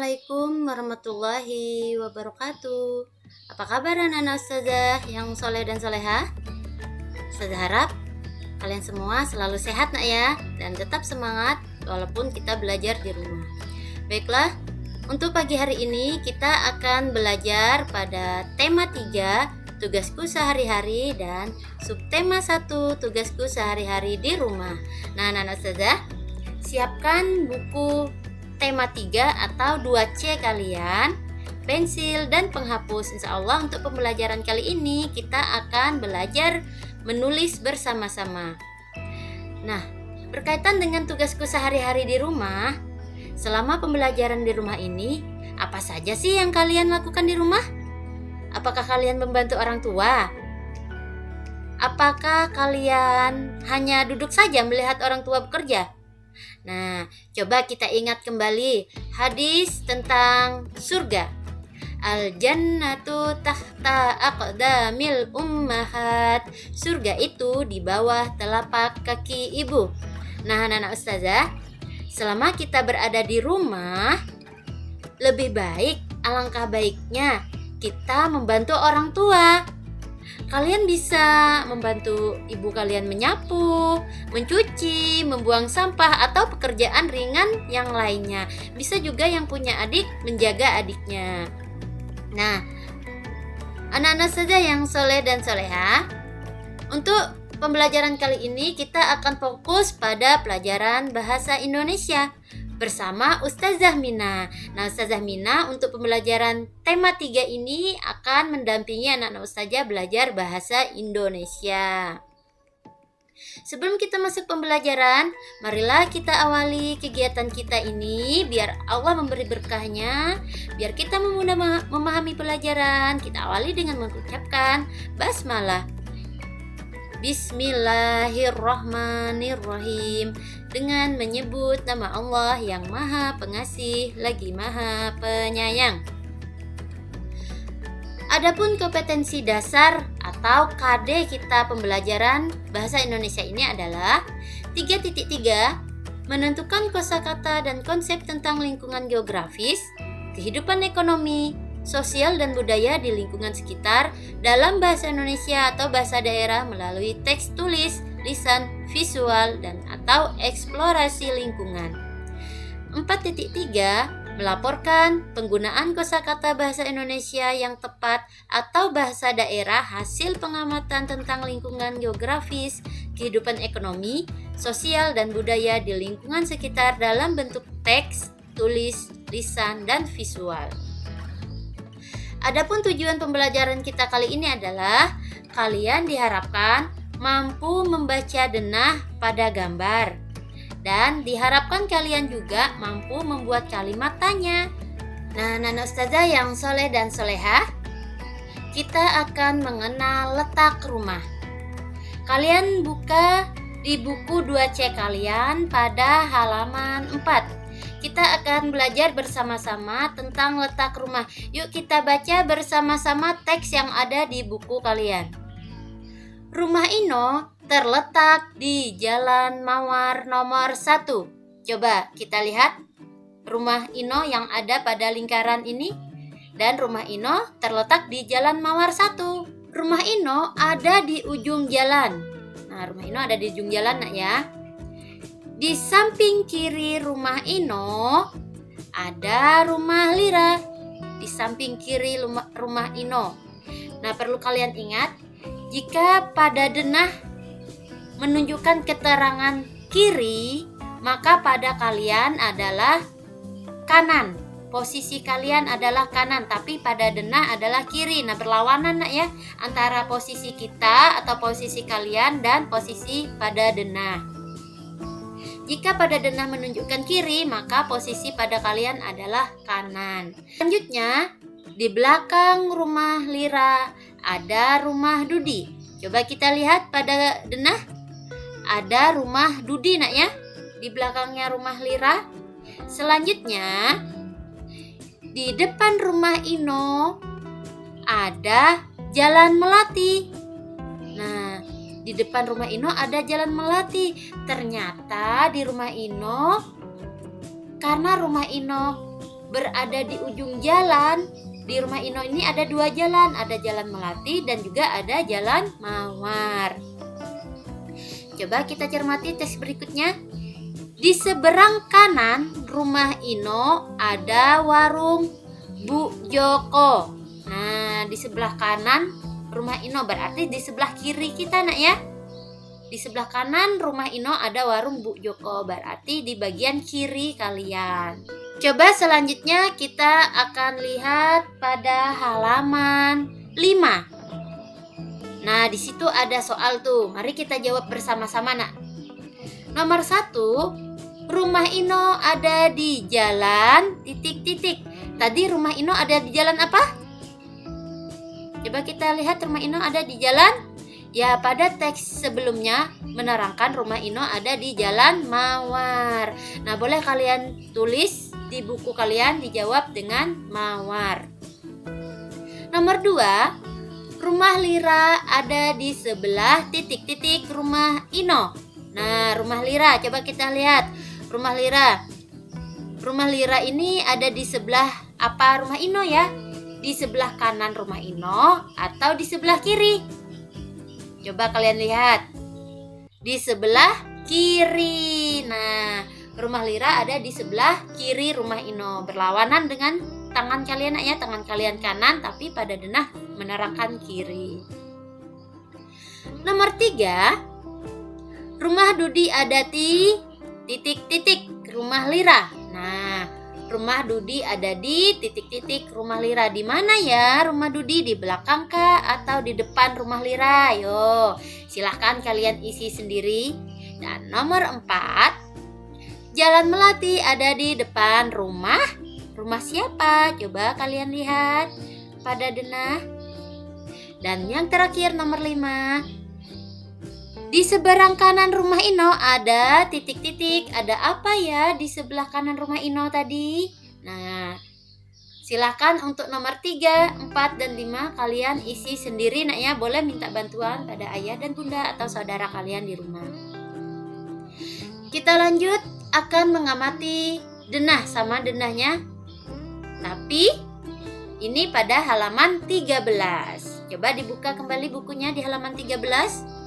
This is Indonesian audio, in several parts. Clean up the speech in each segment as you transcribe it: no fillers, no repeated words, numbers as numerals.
Assalamualaikum warahmatullahi wabarakatuh. Apa kabar anak-anak ustazah yang soleh dan soleha? Ustazah harap kalian semua selalu sehat nak ya, dan tetap semangat walaupun kita belajar di rumah. Baiklah, untuk pagi hari ini kita akan belajar pada tema 3, tugasku sehari-hari, dan subtema 1, tugasku sehari-hari di rumah. Nah anak-anak ustazah, siapkan buku tema 3 atau 2C kalian, pensil dan penghapus. Insya Allah untuk pembelajaran kali ini kita akan belajar menulis bersama-sama. Nah, berkaitan dengan tugasku sehari-hari di rumah, selama pembelajaran di rumah ini, apa saja sih yang kalian lakukan di rumah? Apakah kalian membantu orang tua? Apakah kalian hanya duduk saja melihat orang tua bekerja? Nah, coba kita ingat kembali hadis tentang surga. Al-jannatu tahta aqdamil ummahat. Surga itu di bawah telapak kaki ibu. Nah, anak-anak ustazah, selama kita berada di rumah, lebih baik, alangkah baiknya kita membantu orang tua. Kalian bisa membantu ibu kalian menyapu, mencuci, membuang sampah, atau pekerjaan ringan yang lainnya. Bisa juga yang punya adik menjaga adiknya. Nah, anak-anak saja yang soleh dan soleha, untuk pembelajaran kali ini kita akan fokus pada pelajaran bahasa Indonesia bersama Ustazah Mina. Nah, Ustazah Mina untuk pembelajaran tema 3 ini akan mendampingi anak-anak ustazah belajar bahasa Indonesia. Sebelum kita masuk pembelajaran, marilah kita awali kegiatan kita ini biar Allah memberi berkahnya, biar kita mudah memahami pelajaran. Kita awali dengan mengucapkan basmalah. Bismillahirrahmanirrahim, dengan menyebut nama Allah yang Maha Pengasih lagi Maha Penyayang. Adapun kompetensi dasar atau KD kita pembelajaran bahasa Indonesia ini adalah 3.3, menentukan kosakata dan konsep tentang lingkungan geografis, kehidupan ekonomi, sosial dan budaya di lingkungan sekitar dalam bahasa Indonesia atau bahasa daerah melalui teks tulis, lisan, visual, dan atau eksplorasi lingkungan. 4.3, melaporkan penggunaan kosakata bahasa Indonesia yang tepat atau bahasa daerah hasil pengamatan tentang lingkungan geografis, kehidupan ekonomi, sosial, dan budaya di lingkungan sekitar dalam bentuk teks, tulis, lisan, dan visual. Adapun tujuan pembelajaran kita kali ini adalah kalian diharapkan mampu membaca denah pada gambar, dan diharapkan kalian juga mampu membuat kalimat tanya. Nah, anak ustazah yang soleh dan soleha, kita akan mengenal letak rumah. Kalian buka di buku 2C kalian pada halaman 4. Kita akan belajar bersama-sama tentang letak rumah. Yuk kita baca bersama-sama teks yang ada di buku kalian. Rumah Ino terletak di Jalan Mawar nomor 1. Coba kita lihat rumah Ino yang ada pada lingkaran ini. Dan rumah Ino terletak di Jalan Mawar 1. Rumah Ino ada di ujung jalan. Nah, rumah Ino ada di ujung jalan nak ya. Di samping kiri rumah Ino ada rumah Lira. Di samping kiri rumah Ino. Nah, perlu kalian ingat, jika pada denah menunjukkan keterangan kiri, maka pada kalian adalah kanan. Posisi kalian adalah kanan, tapi pada denah adalah kiri. Nah, berlawanan nak ya, antara posisi kita atau posisi kalian dan posisi pada denah. Jika pada denah menunjukkan kiri, maka posisi pada kalian adalah kanan. Selanjutnya, di belakang rumah Lira ada rumah Dudi. Coba kita lihat pada denah, ada rumah Dudi nak ya, di belakangnya rumah Lira. Selanjutnya, di depan rumah Ino ada Jalan Melati. Nah, di depan rumah Ino ada Jalan Melati. Ternyata di rumah Ino, karena rumah Ino berada di ujung jalan. Di rumah Ino ini ada 2 jalan, ada jalan Melati dan juga ada jalan Mawar. Coba kita cermati teks berikutnya. Di seberang kanan rumah Ino ada warung Bu Joko. Nah, di sebelah kanan rumah Ino berarti di sebelah kiri kita, Nak ya. Di sebelah kanan rumah Ino ada warung Bu Joko, berarti di bagian kiri kalian. Coba selanjutnya kita akan lihat pada halaman 5. Nah, di situ ada soal tuh. Mari kita jawab bersama-sama, Nak. Nomor 1, rumah Ino ada di jalan titik-titik. Tadi rumah Ino ada di jalan apa? Coba kita lihat rumah Ino ada di jalan. Ya, pada teks sebelumnya menerangkan rumah Ino ada di Jalan Mawar. Nah, boleh kalian tulis di buku kalian, dijawab dengan Mawar. Nomor 2, rumah Lira ada di sebelah titik-titik rumah Ino. Nah, rumah Lira, coba kita lihat. Rumah Lira. Rumah Lira ini ada di sebelah apa rumah Ino ya? Di sebelah kanan rumah Ino atau di sebelah kiri? Coba kalian lihat. Di sebelah kiri. Nah, rumah Lira ada di sebelah kiri rumah Ino. Berlawanan dengan tangan kalian, Nak ya. Tangan kalian kanan tapi pada denah menerangkan kiri. Nomor 3, rumah Dudi ada di titik-titik rumah Lira. Nah, rumah Dudi ada di titik-titik rumah Lira. Di mana ya rumah Dudi? Di belakang kah atau di depan rumah Lira? Yo, silahkan kalian isi sendiri. Dan nomor 4, Jalan Melati ada di depan rumah. Rumah siapa? Coba kalian lihat pada denah. Dan yang terakhir nomor 5, di seberang kanan rumah Ino ada titik-titik. Ada apa ya di sebelah kanan rumah Ino tadi? Nah, silahkan untuk nomor 3, 4, dan 5 kalian isi sendiri, Nak ya. Boleh minta bantuan pada ayah dan bunda atau saudara kalian di rumah. Kita lanjut akan mengamati denah sama denahnya. Tapi ini pada halaman 13. Coba dibuka kembali bukunya di halaman 13.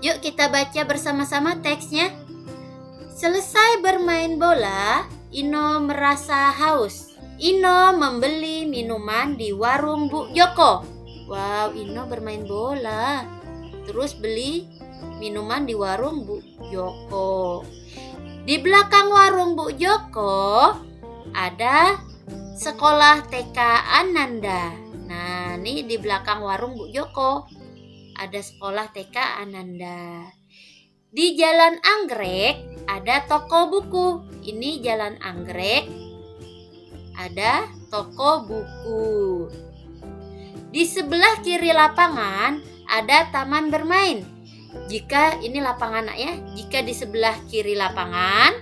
Yuk kita baca bersama-sama teksnya. Selesai bermain bola, Ino merasa haus. Ino membeli minuman di warung Bu Joko. Wow, Ino bermain bola, terus beli minuman di warung Bu Joko. Di belakang warung Bu Joko ada sekolah TK Ananda. Nah, ini di belakang warung Bu Joko ada sekolah TK Ananda. Di Jalan Anggrek ada toko buku. Ini Jalan Anggrek ada toko buku. Di sebelah kiri lapangan ada taman bermain. Jika ini lapangan, Nak ya. Jika di sebelah kiri lapangan,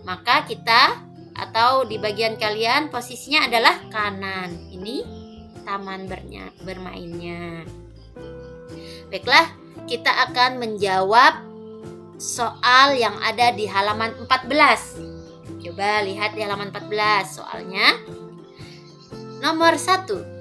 maka kita atau di bagian kalian posisinya adalah kanan. Ini taman bermainnya. Baiklah, kita akan menjawab soal yang ada di halaman 14. Coba lihat di halaman 14 soalnya. Nomor 1.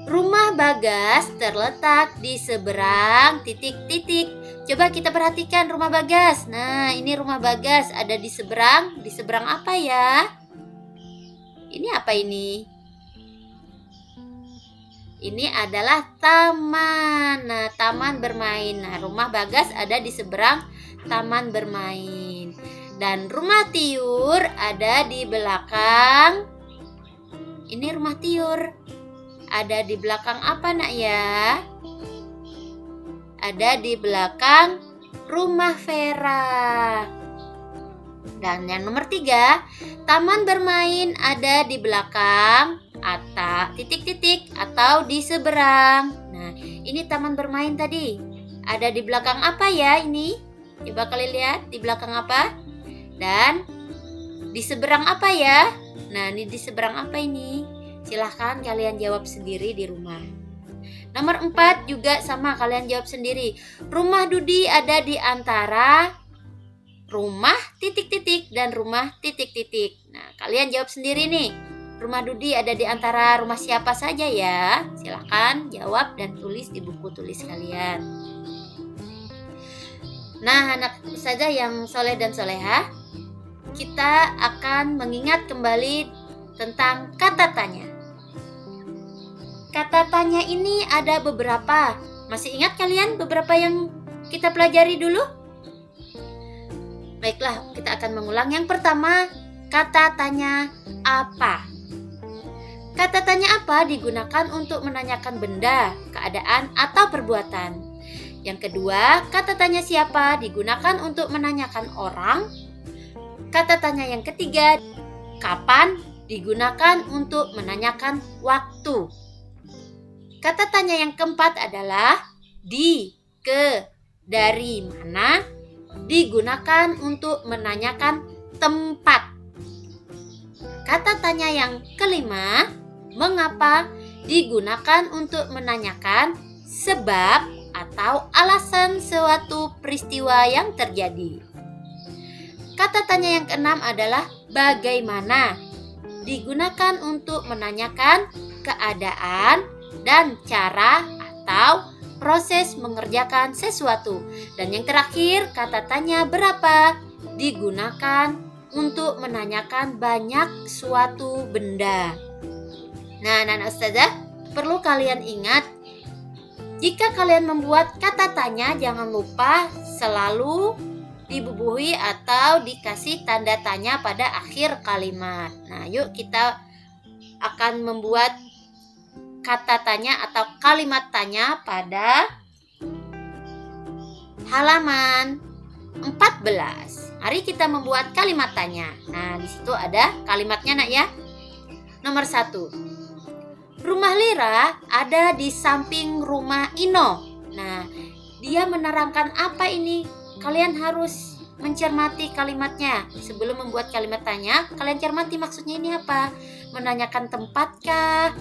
Rumah Bagas terletak di seberang titik-titik. Coba kita perhatikan rumah Bagas. Nah, ini rumah Bagas ada di seberang. Di seberang apa ya? Ini apa ini? Ini adalah taman. Nah, taman bermain. Nah, rumah Bagas ada di seberang taman bermain. Dan rumah Tiur ada di belakang. Ini rumah Tiur. Ada di belakang apa, Nak ya? Ada di belakang rumah Vera. Dan yang nomor 3, taman bermain ada di belakang atau titik-titik atau di seberang. Nah, ini taman bermain tadi. Ada di belakang apa ya ini? Coba kalian lihat di belakang apa? Dan di seberang apa ya? Nah, ini di seberang apa ini? Silahkan kalian jawab sendiri di rumah. Nomor 4 juga sama, kalian jawab sendiri. Rumah Dudi ada di antara rumah titik-titik dan rumah titik-titik. Nah, kalian jawab sendiri nih. Rumah Dudi ada di antara rumah siapa saja ya? Silakan jawab dan tulis di buku tulis kalian. Nah, anak ustazah yang soleh dan soleha, kita akan mengingat kembali tentang kata tanya. Kata tanya ini ada beberapa. Masih ingat kalian beberapa yang kita pelajari dulu? Baiklah, kita akan mengulang. Yang pertama, kata tanya apa. Kata tanya apa digunakan untuk menanyakan benda, keadaan, atau perbuatan. Yang kedua, kata tanya siapa digunakan untuk menanyakan orang. Kata tanya yang ketiga, kapan digunakan untuk menanyakan waktu. Kata tanya yang keempat adalah di, ke, dari mana digunakan untuk menanyakan tempat. Kata tanya yang kelima, mengapa digunakan untuk menanyakan sebab atau alasan suatu peristiwa yang terjadi. Kata tanya yang keenam adalah bagaimana digunakan untuk menanyakan keadaan dan cara atau proses mengerjakan sesuatu. Dan yang terakhir, kata tanya berapa digunakan untuk menanyakan banyak suatu benda. Nah, anak ustazah, perlu kalian ingat, jika kalian membuat kata tanya, jangan lupa selalu dibubuhi atau dikasih tanda tanya pada akhir kalimat. Nah, yuk kita akan membuat kata tanya atau kalimat tanya pada halaman 14. Mari kita membuat kalimat tanya. Nah, di situ ada kalimatnya, nak ya. Nomor 1. Rumah Lira ada di samping rumah Ino. Nah, dia menerangkan apa ini? Kalian harus mencermati kalimatnya. Sebelum membuat kalimat tanya, kalian cermati maksudnya ini apa? Menanyakan tempatkah,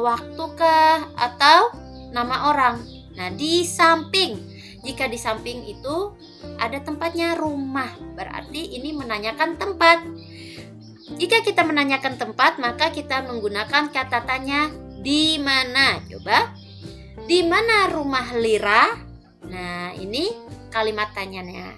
waktukah, atau nama orang. Nah, di samping. Jika di samping itu ada tempatnya rumah, berarti ini menanyakan tempat. Jika kita menanyakan tempat, maka kita menggunakan kata tanya di mana. Coba, di mana rumah Lira? Nah, ini kalimat tanyanya.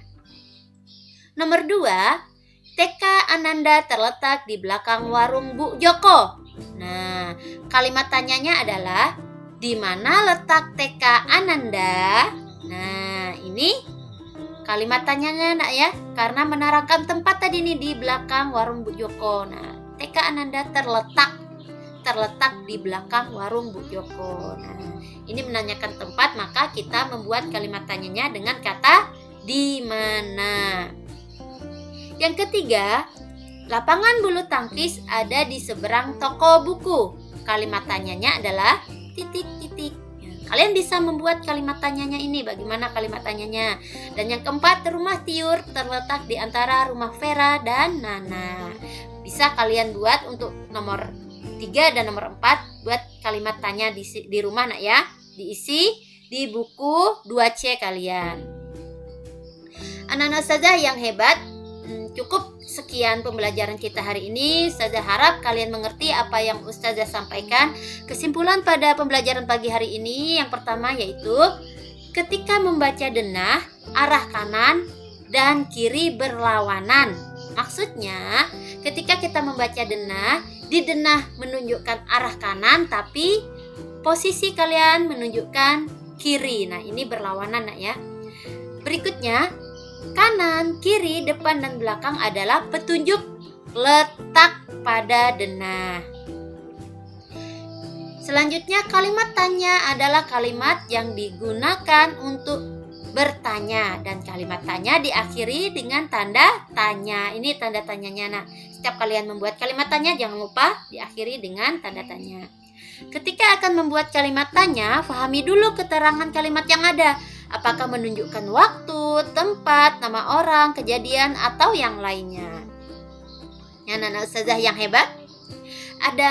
Nomor 2, TK Ananda terletak di belakang warung Bu Joko. Nah, kalimat tanyanya adalah di mana letak TK Ananda? Nah, ini kalimat tanyanya, nak ya, karena menerangkan tempat tadi nih di belakang warung Bu Joko. Nah, TK Ananda terletak di belakang warung Bu Joko. Nah, ini menanyakan tempat, maka kita membuat kalimat tanyanya dengan kata di mana. Yang ketiga, lapangan bulu tangkis ada di seberang toko buku. Kalimat tanyanya adalah titik-titik. Kalian bisa membuat kalimat tanyanya ini. Bagaimana kalimat tanyanya? Dan yang keempat, rumah Tiur terletak di antara rumah Vera dan Nana. Bisa kalian buat untuk nomor 3 dan nomor 4. Buat kalimat tanya di rumah, nak ya. Diisi di buku 2C kalian. Anak-anak ustazah yang hebat, cukup sekian pembelajaran kita hari ini. Ustazah harap kalian mengerti apa yang ustazah sampaikan. Kesimpulan pada pembelajaran pagi hari ini yang pertama yaitu ketika membaca denah, arah kanan dan kiri berlawanan. Maksudnya ketika kita membaca denah, di denah menunjukkan arah kanan tapi posisi kalian menunjukkan kiri. Nah, ini berlawanan, nak ya. Berikutnya, kanan, kiri, depan, dan belakang adalah petunjuk letak pada denah. Selanjutnya, kalimat tanya adalah kalimat yang digunakan untuk bertanya. Dan kalimat tanya diakhiri dengan tanda tanya. Ini tanda tanyanya. Nah, setiap kalian membuat kalimat tanya, jangan lupa diakhiri dengan tanda tanya. Ketika akan membuat kalimat tanya, fahami dulu keterangan kalimat yang ada. Apakah menunjukkan waktu, tempat, nama orang, kejadian, atau yang lainnya. Ya, anak-anak ustazah yang hebat, ada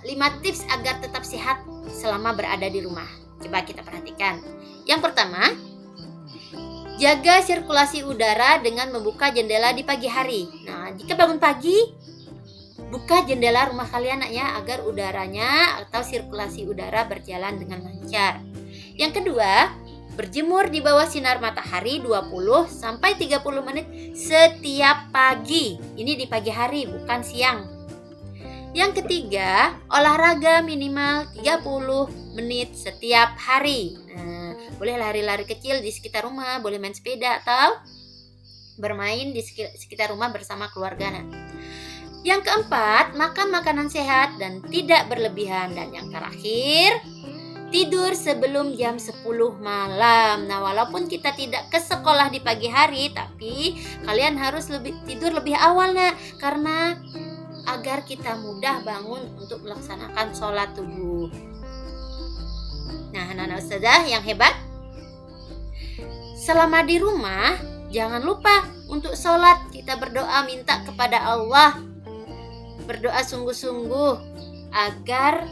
5 tips agar tetap sehat selama berada di rumah. Coba kita perhatikan. Yang pertama, Jaga sirkulasi udara dengan membuka jendela di pagi hari. Nah, jika bangun pagi, buka jendela rumah kalian nak ya, agar udaranya atau sirkulasi udara berjalan dengan lancar. Yang kedua, berjemur di bawah sinar matahari 20 sampai 30 menit setiap pagi. Ini di pagi hari, bukan siang. Yang ketiga, olahraga minimal 30 menit setiap hari. Nah, boleh lari-lari kecil di sekitar rumah, boleh main sepeda atau bermain di sekitar rumah bersama keluarga. Nah, yang keempat, makan makanan sehat dan tidak berlebihan. Dan yang terakhir, tidur sebelum jam 10 malam. Nah, walaupun kita tidak ke sekolah di pagi hari, tapi kalian harus tidur lebih awal nak, karena agar kita mudah bangun untuk melaksanakan sholat subuh. Nah, anak-anak ustazah yang hebat, selama di rumah jangan lupa untuk sholat. Kita berdoa minta kepada Allah, berdoa sungguh-sungguh agar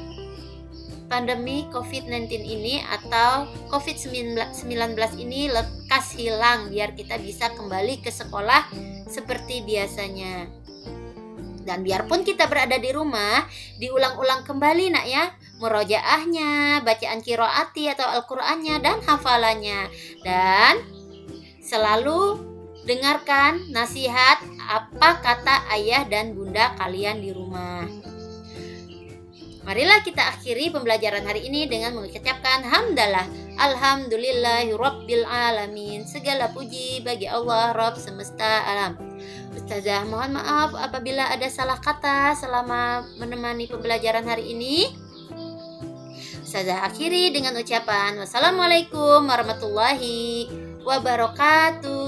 pandemi COVID-19 ini atau COVID-19 ini lekas hilang, biar kita bisa kembali ke sekolah seperti biasanya. Dan biarpun kita berada di rumah, diulang-ulang kembali nak ya, murojaahnya, bacaan qiraati atau Al-Qur'annya dan hafalannya. Dan selalu dengarkan nasihat apa kata ayah dan bunda kalian di rumah. Marilah kita akhiri pembelajaran hari ini dengan mengucapkan hamdalah. Alhamdulillahirabbil alamin. Segala puji bagi Allah Rabb semesta alam. Ustazah mohon maaf apabila ada salah kata selama menemani pembelajaran hari ini. Ustazah akhiri dengan ucapan wassalamualaikum warahmatullahi wabarakatuh.